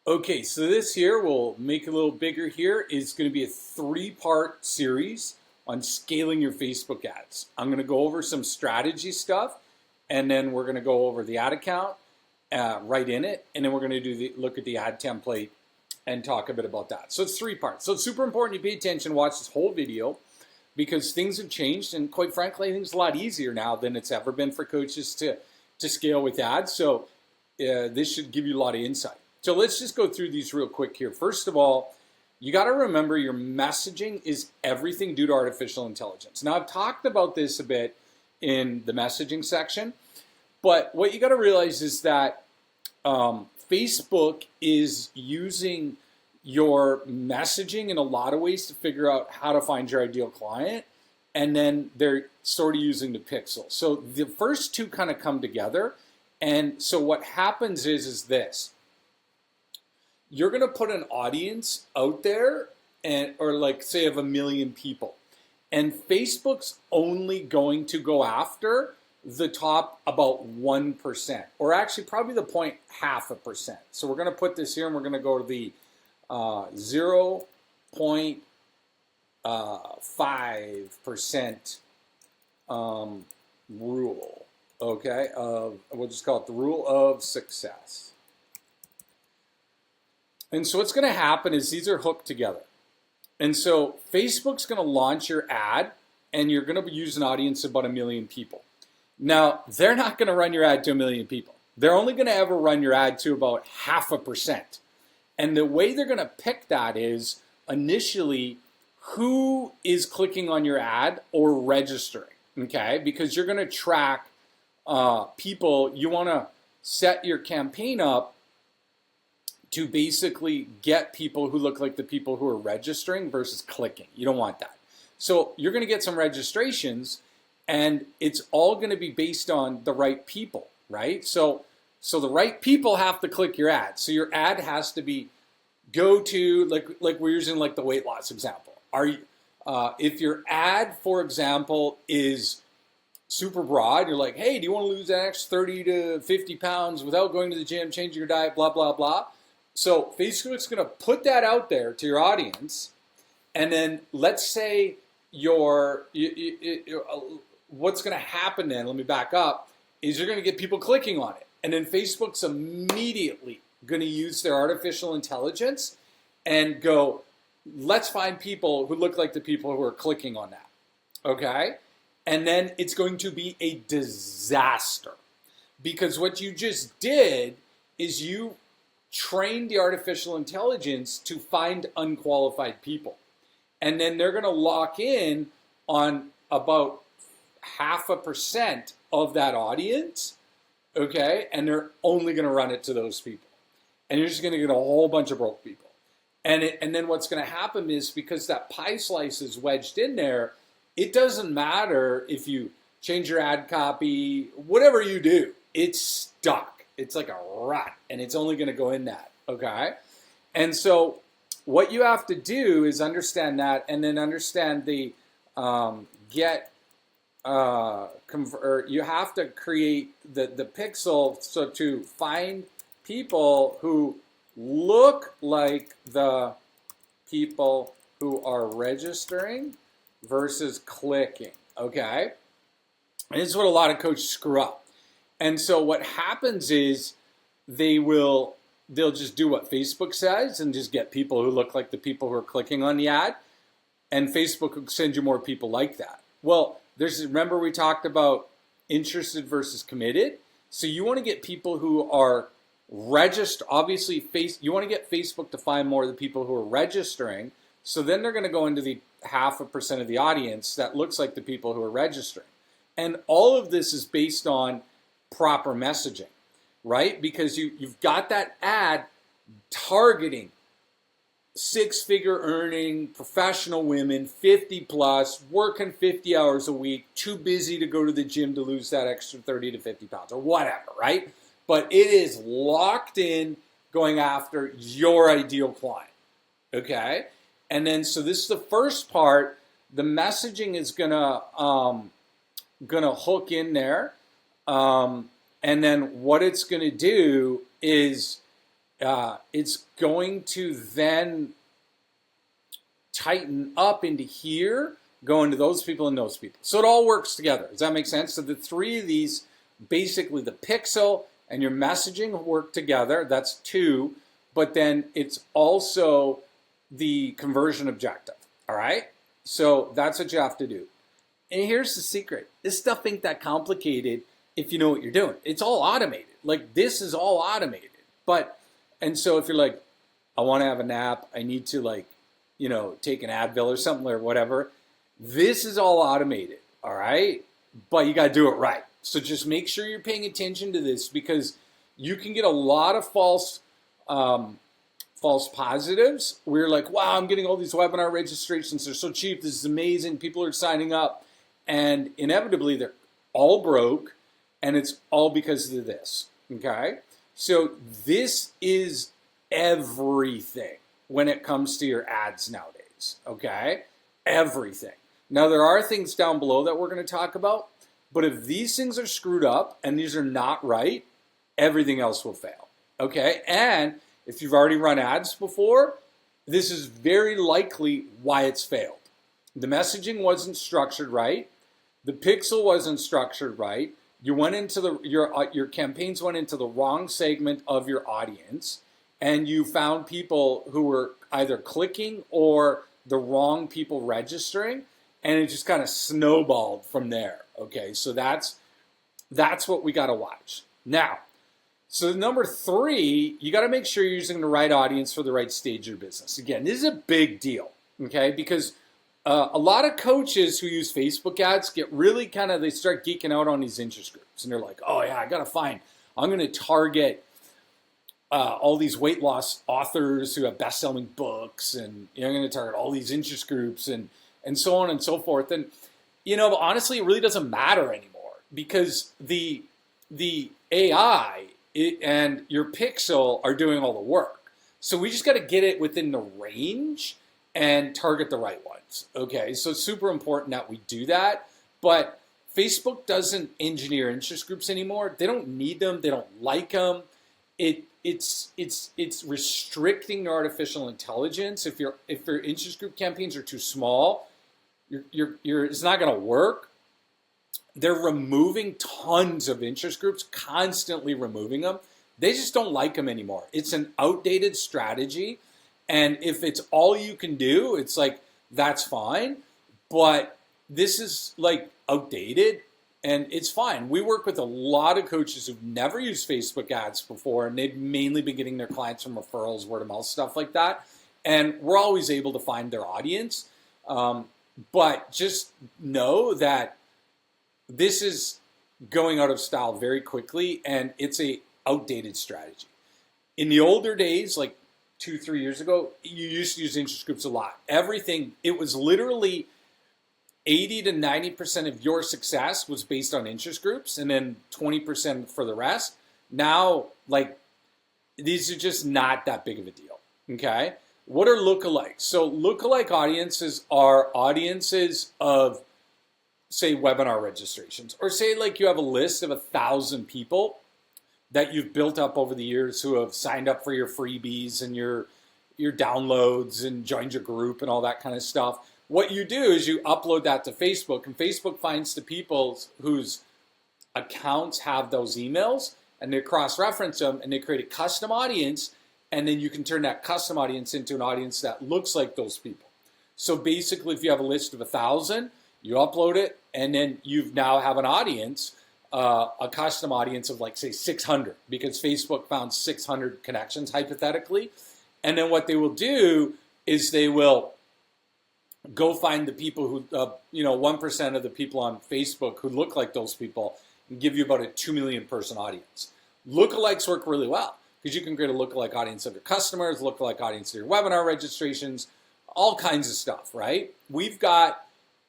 Okay, so this here, we'll make it a little bigger here, is going to be a three-part series on scaling your Facebook ads. I'm going to go over some strategy stuff, and then we're going to go over the ad account right in it, and then we're going to look at the ad template and talk a bit about that. So it's three parts. So it's super important you pay attention, watch this whole video, because things have changed, and quite frankly, I think it's a lot easier now than it's ever been for coaches to scale with ads. So this should give you a lot of insight. So let's just go through these real quick here. First of all, you got to remember your messaging is everything due to artificial intelligence. Now, I've talked about this a bit in the messaging section, but what you got to realize is that Facebook is using your messaging in a lot of ways to figure out how to find your ideal client, and then they're sort of using the pixel. So the first two kind of come together, and so what happens is this. You're going to put an audience out there, or like say of 1 million people, and Facebook's only going to go after the top about 1%, or actually probably the 0.5%. So we're going to put this here, and we're going to go to the 0.5% rule. Okay, we'll just call it the rule of success. And so what's going to happen is these are hooked together. And so Facebook's going to launch your ad, and you're going to use an audience of about 1 million people. Now, they're not going to run your ad to 1 million people. They're only going to ever run your ad to about 0.5%. And the way they're going to pick that is initially who is clicking on your ad or registering, okay? Because you're going to track people. You want to set your campaign up to basically get people who look like the people who are registering versus clicking. You don't want that. So you're going to get some registrations, and it's all going to be based on the right people, right? So the right people have to click your ad. So your ad has to be go to, like we're using like the weight loss example. If your ad, for example, is super broad, you're like, hey, do you want to lose an extra 30 to 50 pounds without going to the gym, changing your diet, blah, blah, blah. So Facebook's going to put that out there to your audience, and then let's say what's going to happen then, let me back up, is you're going to get people clicking on it. And then Facebook's immediately going to use their artificial intelligence and go, let's find people who look like the people who are clicking on that, okay? And then it's going to be a disaster, because what you just did is you trained the artificial intelligence to find unqualified people. And then they're going to lock in on about 0.5% of that audience, okay? And they're only going to run it to those people. And you're just going to get a whole bunch of broke people. And then what's going to happen is, because that pie slice is wedged in there, it doesn't matter if you change your ad copy, whatever you do, it's stuck. It's like a rut, and it's only going to go in that, okay? And so what you have to do is understand that, and then understand the you have to create the pixel, so to find people who look like the people who are registering versus clicking, okay? And this is what a lot of coaches screw up. And so what happens is they'll just do what Facebook says and just get people who look like the people who are clicking on the ad, and Facebook will send you more people like that. Well, remember we talked about interested versus committed? So you want to get people who are registered. Obviously, you want to get Facebook to find more of the people who are registering, so then they're going to go into the 0.5% of the audience that looks like the people who are registering. And all of this is based on proper messaging, right? Because you've got that ad targeting 6-figure earning professional women, 50 plus, working 50 hours a week, too busy to go to the gym to lose that extra 30 to 50 pounds or whatever, right? But it is locked in going after your ideal client, okay? And then, so this is the first part. The messaging is gonna hook in there. And then what it's going to do is it's going to then tighten up into here, go into those people and those people. So it all works together. Does that make sense? So the three of these, basically the pixel and your messaging work together. That's two. But then it's also the conversion objective. All right? So that's what you have to do. And here's the secret. This stuff ain't that complicated if you know what you're doing. It's all automated. Like, this is all automated. And so if you're like, I want to have a nap, I need to, like, take an Advil or something or whatever, this is all automated, all right? But you got to do it right. So just make sure you're paying attention to this, because you can get a lot of false positives where you're like, wow, I'm getting all these webinar registrations. They're so cheap. This is amazing. People are signing up. And inevitably, they're all broke, and it's all because of this, okay? So this is everything when it comes to your ads nowadays, okay? Everything. Now, there are things down below that we're going to talk about, but if these things are screwed up and these are not right, everything else will fail, okay? And if you've already run ads before, this is very likely why it's failed. The messaging wasn't structured right. The pixel wasn't structured right. You went into your campaigns went into the wrong segment of your audience, and you found people who were either clicking or the wrong people registering, and it just kind of snowballed from there. Okay, so that's what we got to watch. Now, so number 3, you got to make sure you're using the right audience for the right stage of your business. Again, this is a big deal, okay, because a lot of coaches who use Facebook ads get really they start geeking out on these interest groups. And they're like, oh yeah, I'm going to target all these weight loss authors who have best-selling books. And I'm going to target all these interest groups and so on and so forth. And, honestly, it really doesn't matter anymore, because the AI and your pixel are doing all the work. So we just got to get it within the range and target the right ones, okay? So it's super important that we do that, but Facebook doesn't engineer interest groups anymore. They don't need them. They don't like them. It's restricting their artificial intelligence. If your interest group campaigns are too small, it's not going to work. They're removing tons of interest groups, constantly removing them. They just don't like them anymore. It's an outdated strategy. And if it's all you can do, it's like, that's fine. But this is like outdated, and it's fine. We work with a lot of coaches who've never used Facebook ads before, and they've mainly been getting their clients from referrals, word of mouth, stuff like that. And we're always able to find their audience. But just know that this is going out of style very quickly, and it's a outdated strategy. In the older days, like 2-3 years ago, you used to use interest groups a lot. It was literally 80 to 90% of your success was based on interest groups, and then 20% for the rest. Now, like, these are just not that big of a deal, okay? What are lookalikes? So lookalike audiences are audiences of, say, webinar registrations, or say like you have a list of 1,000 people that you've built up over the years who have signed up for your freebies and your downloads and joined your group and all that kind of stuff. What you do is you upload that to Facebook, and Facebook finds the people whose accounts have those emails, and they cross-reference them, and they create a custom audience, and then you can turn that custom audience into an audience that looks like those people. So basically, if you have a list of 1,000, you upload it, and then you now have an audience, a custom audience of, like, say, 600, because Facebook found 600 connections, hypothetically. And then what they will do is they will go find the people who, 1% of the people on Facebook who look like those people, and give you about a 2 million person audience. Lookalikes work really well, because you can create a lookalike audience of your customers, lookalike audience of your webinar registrations, all kinds of stuff, right?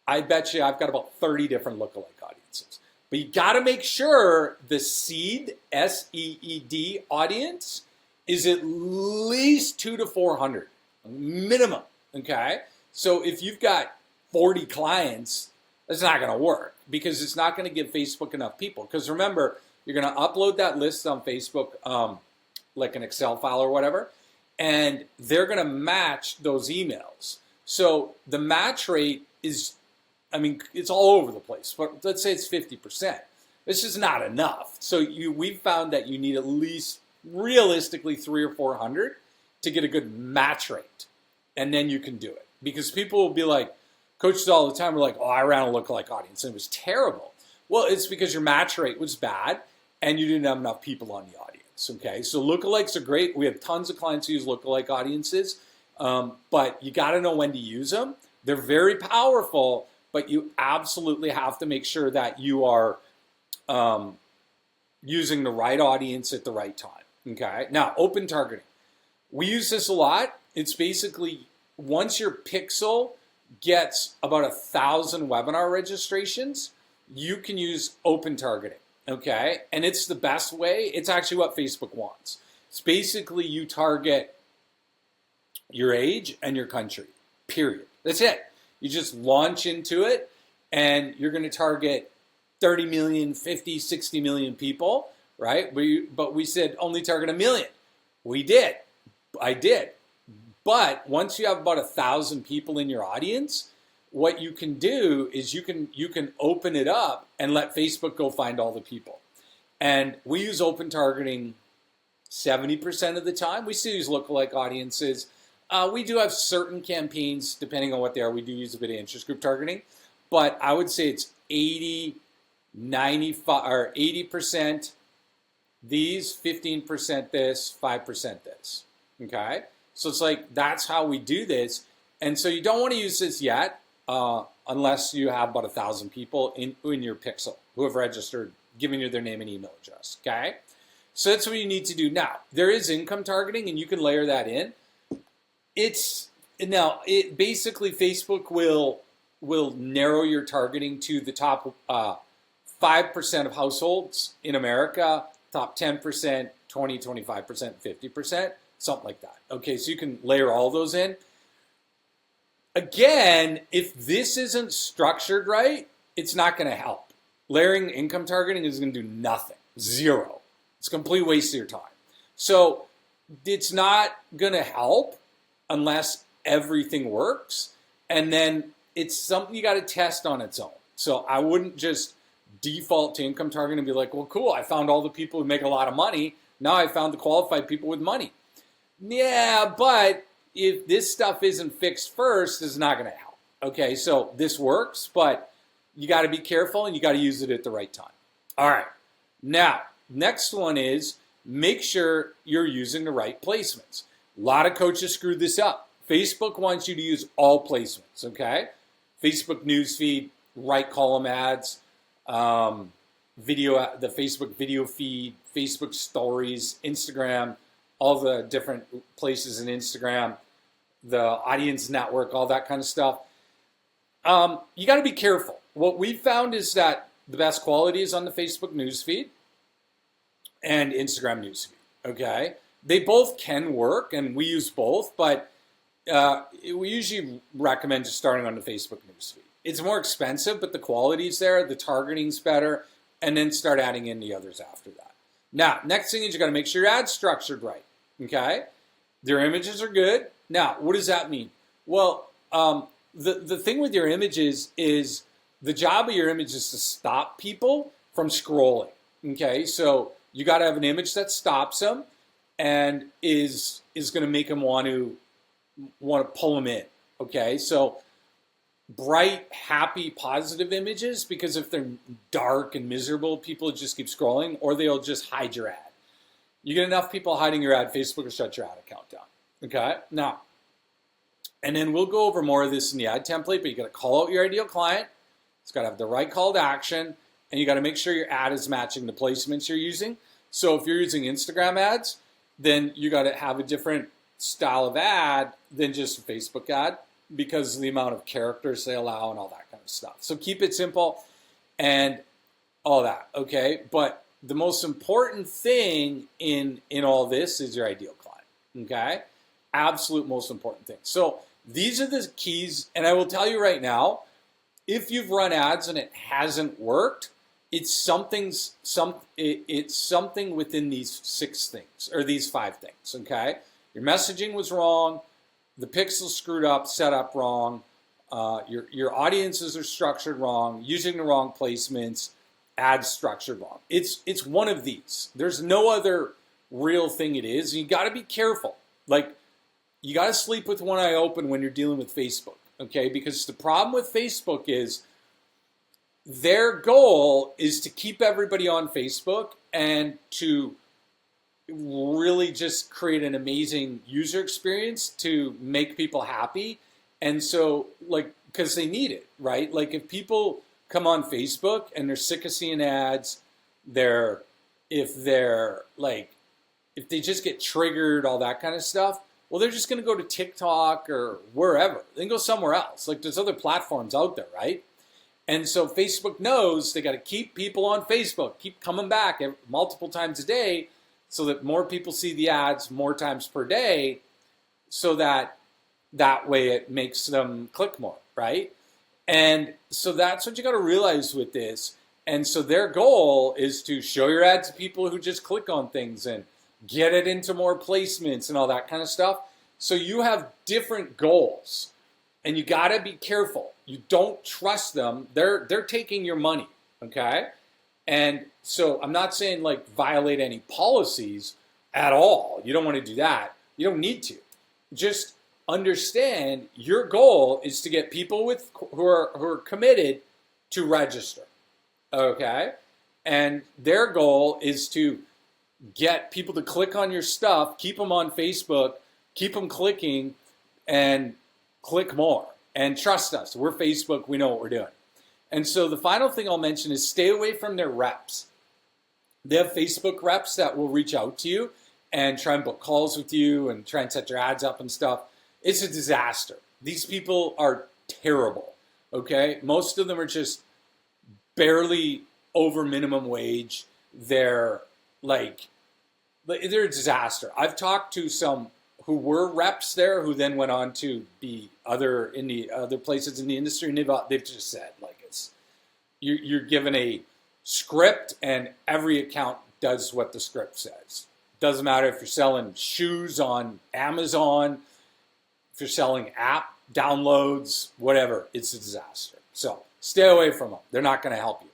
I bet you I've got about 30 different lookalike audiences. But you got to make sure the seed, SEED audience is at least 200 to 400 minimum, okay? So if you've got 40 clients, that's not going to work, because it's not going to give Facebook enough people. Because remember, you're going to upload that list on Facebook like an Excel file or whatever, and they're going to match those emails. So the match rate is, I mean, it's all over the place, but let's say it's 50%. This is not enough. So we've found that you need at least realistically 300 or 400 to get a good match rate, and then you can do it. Because people will be like, coaches all the time are like, oh, I ran a lookalike audience and it was terrible. Well, it's because your match rate was bad and you didn't have enough people on the audience. Okay, so lookalikes are great. We have tons of clients who use lookalike audiences, but you got to know when to use them. They're very powerful, but you absolutely have to make sure that you are using the right audience at the right time. Okay. Now, open targeting. We use this a lot. It's basically once your pixel gets about 1,000 webinar registrations, you can use open targeting. Okay. And it's the best way. It's actually what Facebook wants. It's basically you target your age and your country, period. That's it. You just launch into it and you're going to target 30 million, 50, 60 million people, right? But we said only target 1 million. We did. I did. But once you have about 1,000 people in your audience, what you can do is you can open it up and let Facebook go find all the people. And we use open targeting 70% of the time. We still use lookalike audiences. We do have certain campaigns, depending on what they are, we do use a bit of interest group targeting. But I would say it's 80, 95, or 80% these, 15% this, 5% this. Okay? So it's like, that's how we do this. And so you don't want to use this yet, unless you have about 1,000 people in your pixel who have registered, giving you their name and email address. Okay? So that's what you need to do. Now, there is income targeting, and you can layer that in. Basically Facebook will narrow your targeting to the top 5% of households in America, top 10%, 20, 25%, 50%, something like that. Okay, so you can layer all those in. Again, if this isn't structured right, it's not going to help. Layering income targeting is going to do nothing. Zero. It's a complete waste of your time. So it's not going to help unless everything works. And then it's something you got to test on its own. So I wouldn't just default to income targeting and be like, well, cool, I found all the people who make a lot of money. Now I found the qualified people with money. Yeah, but if this stuff isn't fixed first, it's not going to help. Okay, so this works, but you got to be careful and you got to use it at the right time. All right, now, next one is make sure you're using the right placements. A lot of coaches screw this up. Facebook wants you to use all placements, okay? Facebook newsfeed, right column ads, the Facebook video feed, Facebook stories, Instagram, all the different places in Instagram, the audience network, all that kind of stuff. You got to be careful. What we found is that the best quality is on the Facebook newsfeed and Instagram newsfeed, okay? They both can work, and we use both, but we usually recommend just starting on the Facebook newsfeed. It's more expensive, but the quality's there, the targeting's better, and then start adding in the others after that. Now, next thing is you got to make sure your ad's structured right, okay? Their images are good. Now, what does that mean? Well, the thing with your images is the job of your image is to stop people from scrolling, okay? So you got to have an image that stops them and is going to make them want to pull them in, okay? So bright, happy, positive images, because if they're dark and miserable, people just keep scrolling, or they'll just hide your ad. You get enough people hiding your ad, Facebook will shut your ad account down, okay? Now, and then we'll go over more of this in the ad template, but you got to call out your ideal client. It's got to have the right call to action, and you got to make sure your ad is matching the placements you're using. So if you're using Instagram ads, then you got to have a different style of ad than just a Facebook ad, because of the amount of characters they allow and all that kind of stuff. So keep it simple and all that, okay? But the most important thing in all this is your ideal client, okay? Absolute most important thing. So these are the keys, and I will tell you right now, if you've run ads and it hasn't worked, it's something within these 6 things or these 5 things. Okay, your messaging was wrong, the pixel screwed up, set up wrong, your audiences are structured wrong, using the wrong placements, ads structured wrong. It's one of these. There's no other real thing it is. You got to be careful. Like, you got to sleep with one eye open when you're dealing with Facebook. Okay, because the problem with Facebook is their goal is to keep everybody on Facebook and to really just create an amazing user experience to make people happy. And so, like, because they need it, right? Like, if people come on Facebook and they're sick of seeing ads, if they just get triggered, all that kind of stuff, well, they're just going to go to TikTok or wherever. They can go somewhere else. Like, there's other platforms out there, right? And so Facebook knows they got to keep people on Facebook, keep coming back multiple times a day so that more people see the ads more times per day, so that way it makes them click more, right? And so that's what you got to realize with this. And so their goal is to show your ad to people who just click on things and get it into more placements and all that kind of stuff. So you have different goals. And you got to be careful. You don't trust them. They're taking your money, okay? And so I'm not saying like violate any policies at all. You don't want to do that. You don't need to. Just understand your goal is to get people who are committed to register, okay? And their goal is to get people to click on your stuff, keep them on Facebook, keep them clicking, and click more. And trust us, we're Facebook, we know what we're doing. And so the final thing I'll mention is stay away from their reps. They have Facebook reps that will reach out to you and try and book calls with you and try and set your ads up and stuff. It's a disaster. These people are terrible, okay? Most of them are just barely over minimum wage. They're a disaster. I've talked to some who were reps there, who then went on to be other places in the industry, and they've just said, like, you're given a script, and every account does what the script says. Doesn't matter if you're selling shoes on Amazon, if you're selling app downloads, whatever, it's a disaster. So stay away from them. They're not going to help you.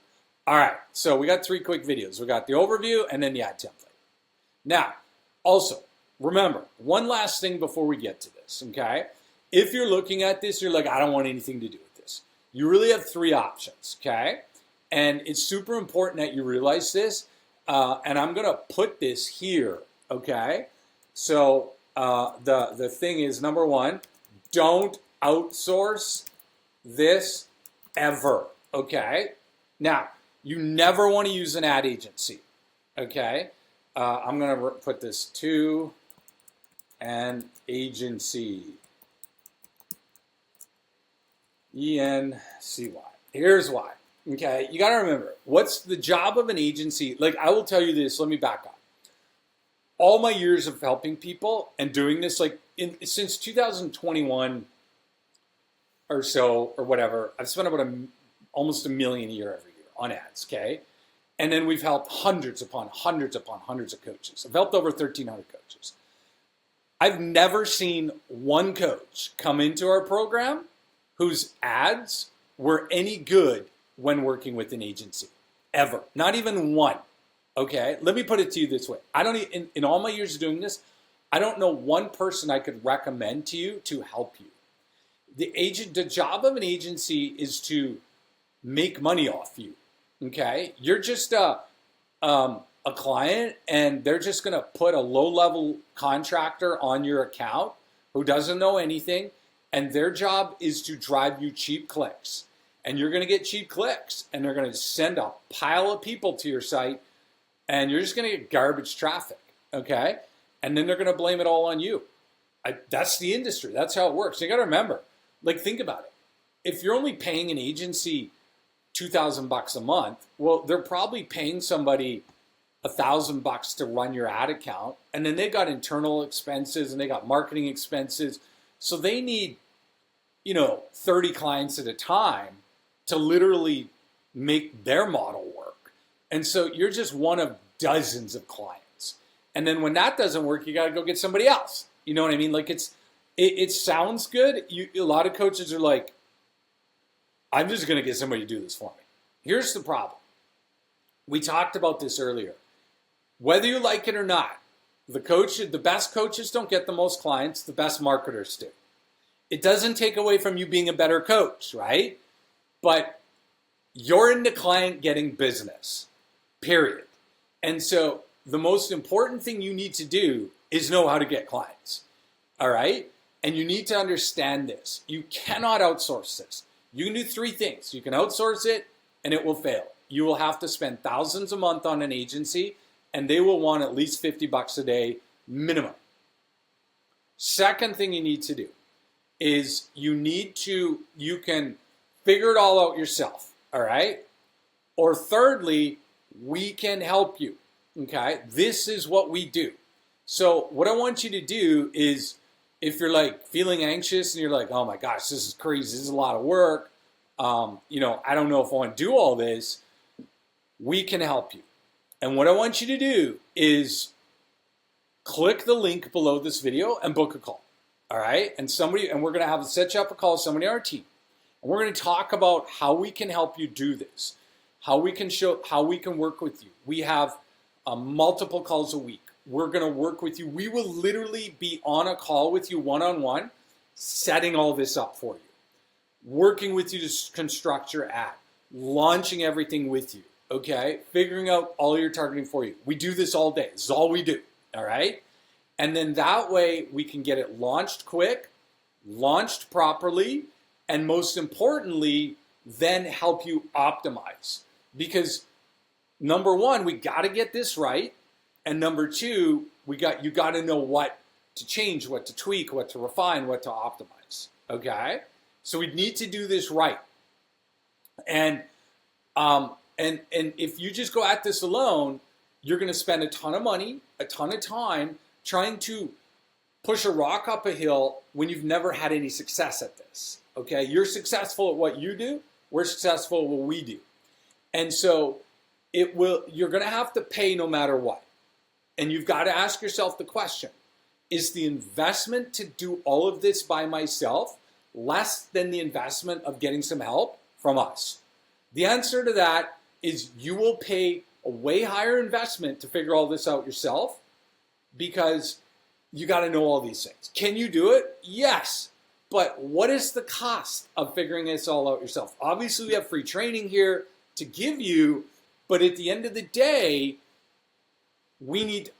All right, so we got 3 quick videos. We got the overview and then the ad template. Now, also, remember, one last thing before we get to this, okay? If you're looking at this, you're like, I don't want anything to do with this. You really have 3 options, okay? And it's super important that you realize this. And I'm going to put this here, okay? So the thing is, number 1, don't outsource this ever, okay? Now, you never want to use an ad agency, okay? I'm going to put this to an agency. E-N-C-Y. Here's why. Okay, you got to remember, what's the job of an agency? Like, I will tell you this, let me back up. All my years of helping people and doing this, like, since 2021 or so, or whatever, I've spent about almost $1 million a year every year on ads, okay? And then we've helped hundreds upon hundreds upon hundreds of coaches. I've helped over 1,300 coaches. I've never seen one coach come into our program whose ads were any good when working with an agency, ever. Not even one, okay? Let me put it to you this way. In all my years of doing this, I don't know one person I could recommend to you to help you. The job of an agency is to make money off you, okay? You're just a client, and they're just going to put a low-level contractor on your account who doesn't know anything, and their job is to drive you cheap clicks. And you're going to get cheap clicks, and they're going to send a pile of people to your site, and you're just going to get garbage traffic, okay? And then they're going to blame it all on you. That's the industry. That's how it works. You got to remember, like, think about it. If you're only paying an agency $2,000 a month, well, they're probably paying somebody $1,000 to run your ad account, and then they got internal expenses and they got marketing expenses, so they need 30 clients at a time to literally make their model work. And so you're just one of dozens of clients. And then when that doesn't work, you got to go get somebody else. You know what I mean? Like it sounds good. A lot of coaches are like, I'm just going to get somebody to do this for me. Here's the problem. We talked about this earlier. Whether you like it or not, the best coaches don't get the most clients, the best marketers do. It doesn't take away from you being a better coach, right? But you're in the client getting business, period. And so the most important thing you need to do is know how to get clients, all right? And you need to understand this. You cannot outsource this. You can do three things. You can outsource it and it will fail. You will have to spend thousands a month on an agency and they will want at least $50 a day minimum. Second thing you need to do is you can figure it all out yourself, all right? Or thirdly, we can help you, okay? This is what we do. So what I want you to do is, if you're like feeling anxious and you're like, oh my gosh, this is crazy, this is a lot of work, I don't know if I want to do all this, we can help you. And what I want you to do is click the link below this video and book a call, all right? And we're going to set you up a call with somebody on our team. And we're going to talk about how we can help you do this, how we can work with you. We have multiple calls a week. We're going to work with you. We will literally be on a call with you one-on-one, setting all this up for you, working with you to construct your ad, launching everything with you, okay? Figuring out all your targeting for you. We do this all day. This is all we do, all right? And then that way we can get it launched quick, launched properly, and most importantly, then help you optimize. Because number one, we got to get this right. And number two, you got to know what to change, what to tweak, what to refine, what to optimize. Okay? So we need to do this right. And if you just go at this alone, you're going to spend a ton of money, a ton of time trying to push a rock up a hill when you've never had any success at this. Okay? You're successful at what you do. We're successful at what we do. And so you're going to have to pay no matter what. And you've got to ask yourself the question, is the investment to do all of this by myself less than the investment of getting some help from us? The answer to that is you will pay a way higher investment to figure all this out yourself because you got to know all these things. Can you do it? Yes. But what is the cost of figuring this all out yourself? Obviously, we have free training here to give you, but at the end of the day,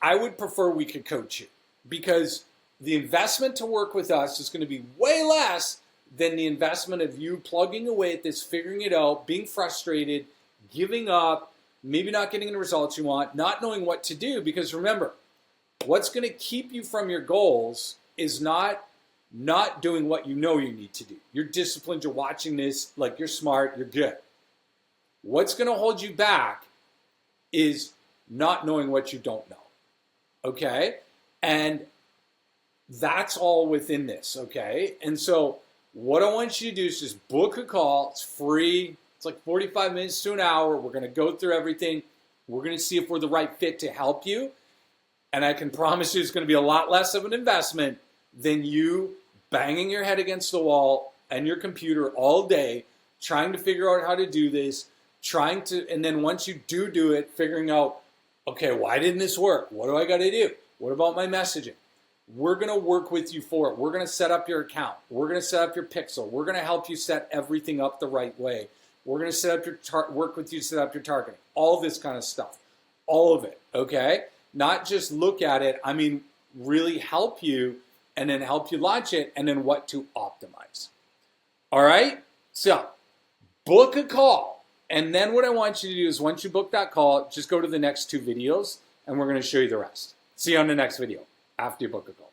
I would prefer we could coach you because the investment to work with us is going to be way less than the investment of you plugging away at this, figuring it out, being frustrated, giving up, maybe not getting the results you want, not knowing what to do. Because remember, what's going to keep you from your goals is not doing what you know you need to do. You're disciplined, you're watching this, like you're smart, you're good. What's going to hold you back is not knowing what you don't know, okay? And that's all within this, okay? And so what I want you to do is just book a call. It's free. It's like 45 minutes to an hour. We're going to go through everything. We're going to see if we're the right fit to help you. And I can promise you it's going to be a lot less of an investment than you banging your head against the wall and your computer all day trying to figure out how to do this, and then once you do it, figuring out, okay, why didn't this work? What do I got to do? What about my messaging? We're going to work with you for it. We're going to set up your account. We're going to set up your pixel. We're going to help you set everything up the right way. We're going to set up work with you to set up your targeting. All this kind of stuff. All of it, okay? Not just look at it. I mean, really help you and then help you launch it and then what to optimize. All right? So, book a call. And then what I want you to do is once you book that call, just go to the next two videos and we're going to show you the rest. See you on the next video after you book a call.